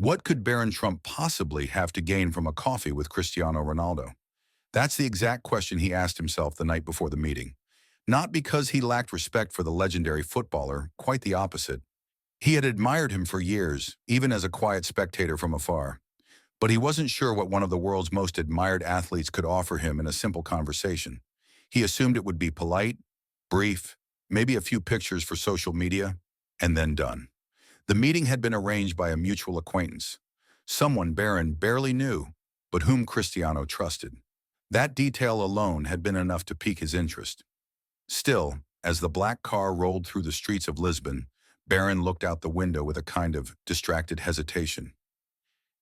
What could Barron Trump possibly have to gain from a coffee with Cristiano Ronaldo? That's the exact question he asked himself the night before the meeting. Not because he lacked respect for the legendary footballer, quite the opposite. He had admired him for years, even as a quiet spectator from afar. But he wasn't sure what one of the world's most admired athletes could offer him in a simple conversation. He assumed it would be polite, brief, maybe a few pictures for social media, and then done. The meeting had been arranged by a mutual acquaintance, someone Barron barely knew, but whom Cristiano trusted. That detail alone had been enough to pique his interest. Still, as the black car rolled through the streets of Lisbon, Barron looked out the window with a kind of distracted hesitation.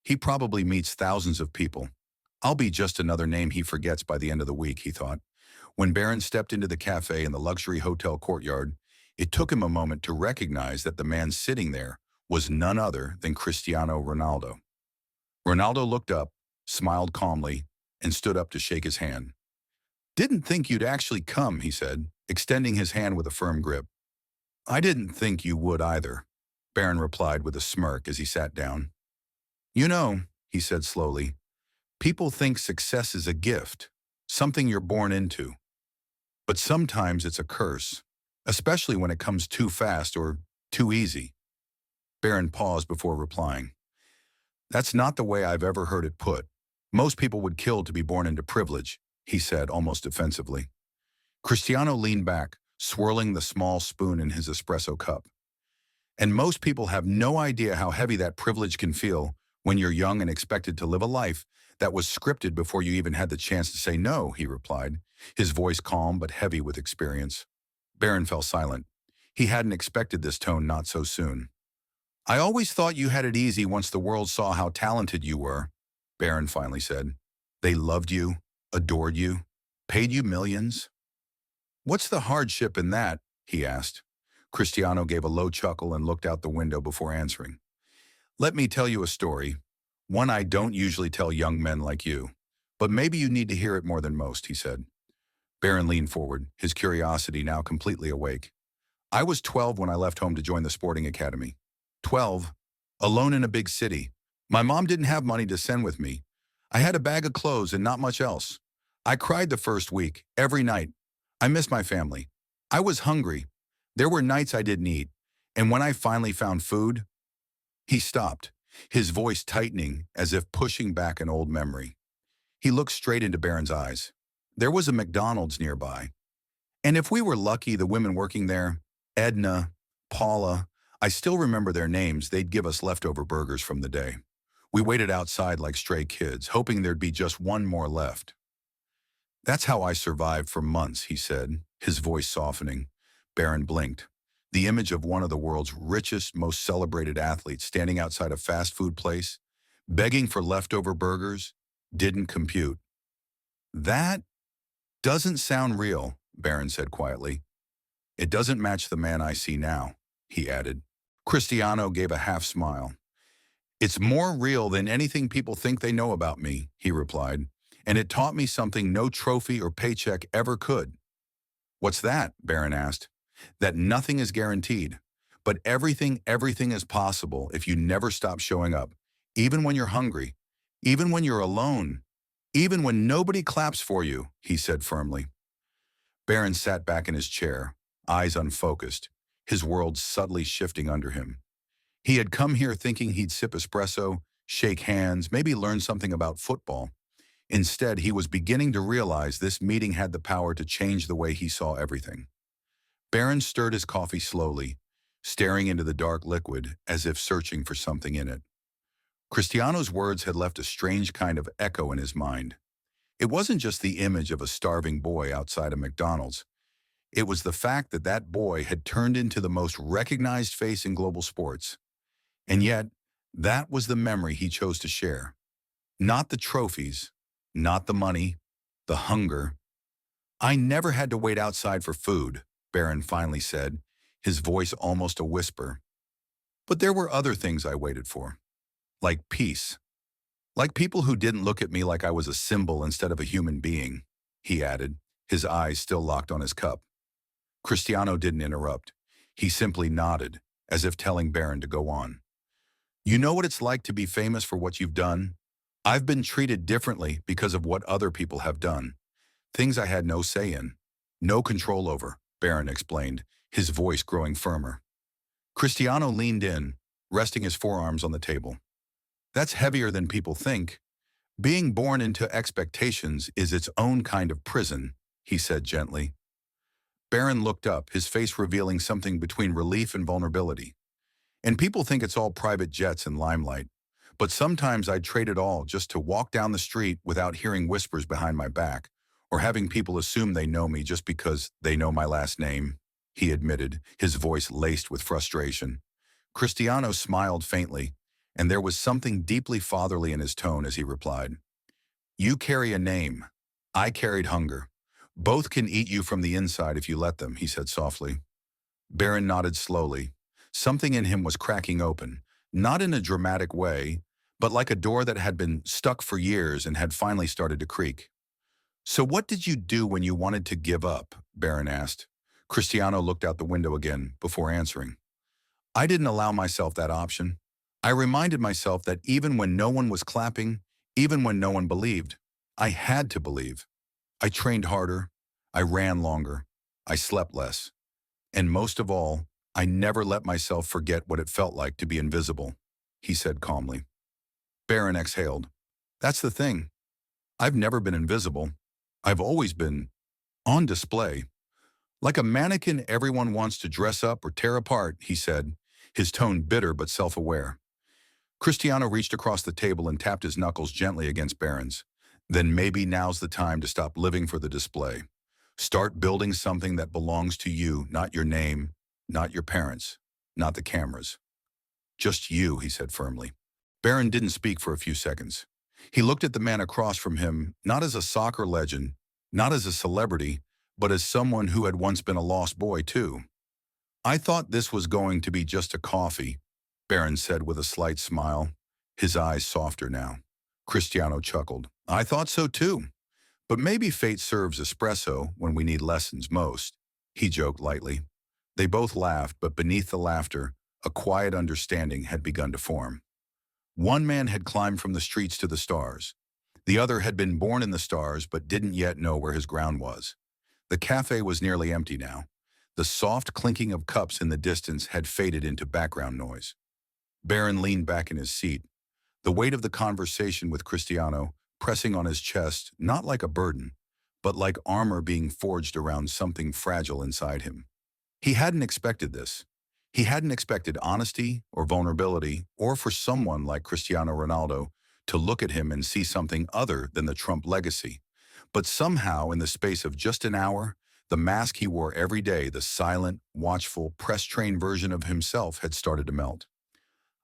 He probably meets thousands of people. I'll be just another name he forgets by the end of the week, he thought. When Barron stepped into the café in the luxury hotel courtyard, it took him a moment to recognize that the man sitting there was none other than Cristiano Ronaldo. Ronaldo looked up, smiled calmly, and stood up to shake his hand. "Didn't think you'd actually come," he said, extending his hand with a firm grip. "I didn't think you would either," Barron replied with a smirk as he sat down. "You know," he said slowly, "people think success is a gift, something you're born into. But sometimes it's a curse, especially when it comes too fast or too easy." Barron paused before replying. "That's not the way I've ever heard it put. Most people would kill to be born into privilege," he said almost defensively. Cristiano leaned back, swirling the small spoon in his espresso cup. "And most people have no idea how heavy that privilege can feel when you're young and expected to live a life that was scripted before you even had the chance to say no," he replied, his voice calm but heavy with experience. Barron fell silent. He hadn't expected this tone not so soon. "I always thought you had it easy once the world saw how talented you were," Barron finally said. "They loved you, adored you, paid you millions." "What's the hardship in that?" he asked. Cristiano gave a low chuckle and looked out the window before answering. "Let me tell you a story, one I don't usually tell young men like you, but maybe you need to hear it more than most," he said. Barron leaned forward, his curiosity now completely awake. "I was 12 when I left home to join the sporting academy. 12, alone in a big city. My mom didn't have money to send with me. I had a bag of clothes and not much else. I cried the first week, every night. I missed my family. I was hungry. There were nights I didn't eat. And when I finally found food..." He stopped, his voice tightening as if pushing back an old memory. He looked straight into Barron's eyes. There was a McDonald's nearby. And if we were lucky, the women working there, Edna, Paula, I still remember their names, they'd give us leftover burgers from the day. We waited outside like stray kids, hoping there'd be just one more left. "That's how I survived for months," he said, his voice softening. Barron blinked. The image of one of the world's richest, most celebrated athletes standing outside a fast food place, begging for leftover burgers, didn't compute. "That doesn't sound real," Barron said quietly. "It doesn't match the man I see now," he added. Cristiano gave a half smile. "It's more real than anything people think they know about me," he replied, "and it taught me something no trophy or paycheck ever could." "What's that?" Barron asked. "That nothing is guaranteed, but everything is possible if you never stop showing up, even when you're hungry, even when you're alone, even when nobody claps for you," he said firmly. Barron sat back in his chair, eyes unfocused, his world subtly shifting under him. He had come here thinking he'd sip espresso, shake hands, maybe learn something about football. Instead, he was beginning to realize this meeting had the power to change the way he saw everything. Barron stirred his coffee slowly, staring into the dark liquid as if searching for something in it. Cristiano's words had left a strange kind of echo in his mind. It wasn't just the image of a starving boy outside a McDonald's. It was the fact that that boy had turned into the most recognized face in global sports. And yet, that was the memory he chose to share. Not the trophies, not the money, the hunger. "I never had to wait outside for food," Barron finally said, his voice almost a whisper. "But there were other things I waited for. Like peace. Like people who didn't look at me like I was a symbol instead of a human being," he added, his eyes still locked on his cup. Cristiano didn't interrupt. He simply nodded, as if telling Barron to go on. You know what it's like to be famous for what you've done? I've been treated differently because of what other people have done. Things I had no say in, no control over, Barron explained, his voice growing firmer. Cristiano leaned in, resting his forearms on the table. That's heavier than people think. Being born into expectations is its own kind of prison, he said gently. Barron looked up, his face revealing something between relief and vulnerability. And people think it's all private jets and limelight. But sometimes I'd trade it all just to walk down the street without hearing whispers behind my back, or having people assume they know me just because they know my last name, he admitted, his voice laced with frustration. Cristiano smiled faintly, and there was something deeply fatherly in his tone as he replied, "You carry a name. I carried hunger. Both can eat you from the inside if you let them," he said softly. Barron nodded slowly. Something in him was cracking open, not in a dramatic way, but like a door that had been stuck for years and had finally started to creak. "So what did you do when you wanted to give up?" Barron asked. Cristiano looked out the window again before answering. "I didn't allow myself that option. I reminded myself that even when no one was clapping, even when no one believed, I had to believe. I trained harder. I ran longer. I slept less. And most of all, I never let myself forget what it felt like to be invisible," he said calmly. Barron exhaled. "That's the thing. I've never been invisible. I've always been on display. Like a mannequin everyone wants to dress up or tear apart," he said, his tone bitter but self-aware. Cristiano reached across the table and tapped his knuckles gently against Barron's. "Then maybe now's the time to stop living for the display. Start building something that belongs to you, not your name, not your parents, not the cameras. Just you," he said firmly. Barron didn't speak for a few seconds. He looked at the man across from him, not as a soccer legend, not as a celebrity, but as someone who had once been a lost boy too. "I thought this was going to be just a coffee," Barron said with a slight smile, his eyes softer now. Cristiano chuckled. "I thought so too. But maybe fate serves espresso when we need lessons most," he joked lightly. They both laughed, but beneath the laughter, a quiet understanding had begun to form. One man had climbed from the streets to the stars. The other had been born in the stars but didn't yet know where his ground was. The cafe was nearly empty now. The soft clinking of cups in the distance had faded into background noise. Barron leaned back in his seat, the weight of the conversation with Cristiano pressing on his chest, not like a burden, but like armor being forged around something fragile inside him. He hadn't expected this. He hadn't expected honesty or vulnerability, or for someone like Cristiano Ronaldo to look at him and see something other than the Trump legacy. But somehow, in the space of just an hour, the mask he wore every day, the silent, watchful, press-trained version of himself had started to melt.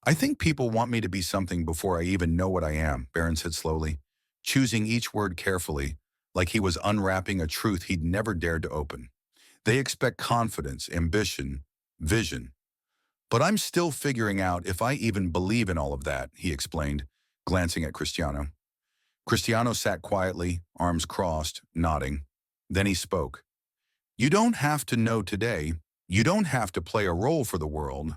"I think people want me to be something before I even know what I am," Barron said slowly, choosing each word carefully, like he was unwrapping a truth he'd never dared to open. "They expect confidence, ambition, vision. But I'm still figuring out if I even believe in all of that," he explained, glancing at Cristiano. Cristiano sat quietly, arms crossed, nodding. Then he spoke. "You don't have to know today. You don't have to play a role for the world.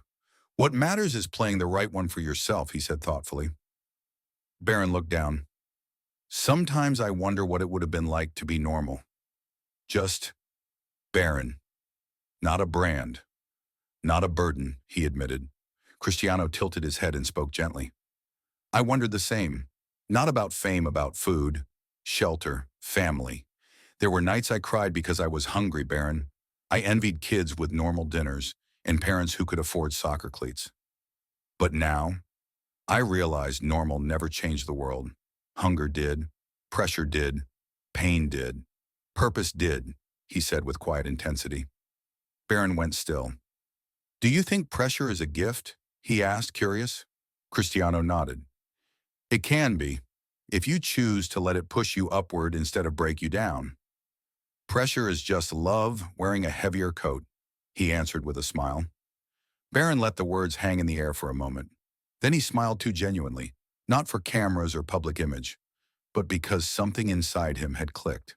What matters is playing the right one for yourself," he said thoughtfully. Barron looked down. "Sometimes I wonder what it would have been like to be normal. Just Barron. Not a brand. Not a burden," he admitted. Cristiano tilted his head and spoke gently. "I wondered the same. Not about fame, about food, shelter, family. There were nights I cried because I was hungry, Barron. I envied kids with normal dinners and parents who could afford soccer cleats. But now, I realized normal never changed the world. Hunger did, pressure did, pain did, purpose did," he said with quiet intensity. Barron went still. "Do you think pressure is a gift?" he asked, curious. Cristiano nodded. "It can be, if you choose to let it push you upward instead of break you down. Pressure is just love wearing a heavier coat," he answered with a smile. Barron let the words hang in the air for a moment. Then he smiled too genuinely, not for cameras or public image, but because something inside him had clicked.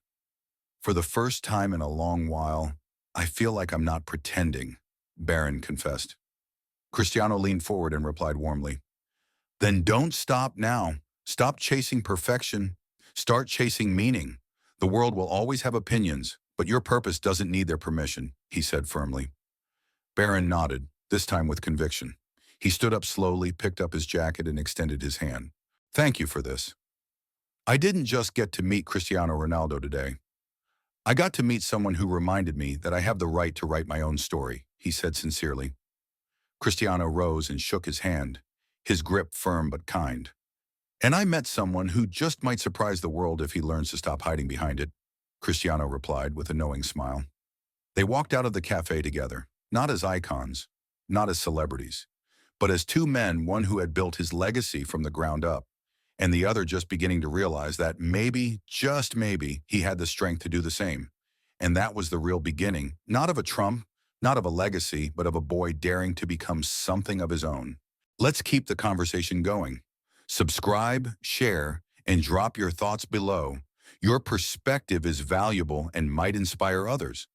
"For the first time in a long while, I feel like I'm not pretending," Barron confessed. Cristiano leaned forward and replied warmly, Then don't stop now. Stop chasing perfection. Start chasing meaning. The world will always have opinions, but your purpose doesn't need their permission, he said firmly. Barron nodded, this time with conviction. He stood up slowly, picked up his jacket, and extended his hand. Thank you for this. I didn't just get to meet Cristiano Ronaldo today. I got to meet someone who reminded me that I have the right to write my own story, he said sincerely. Cristiano rose and shook his hand, his grip firm but kind. And I met someone who just might surprise the world if he learns to stop hiding behind it, Cristiano replied with a knowing smile. They walked out of the cafe together, not as icons, not as celebrities, but as two men, one who had built his legacy from the ground up, and the other just beginning to realize that maybe, just maybe, he had the strength to do the same. And that was the real beginning, not of a Trump, not of a legacy, but of a boy daring to become something of his own. Let's keep the conversation going. Subscribe, share, and drop your thoughts below. Your perspective is valuable and might inspire others.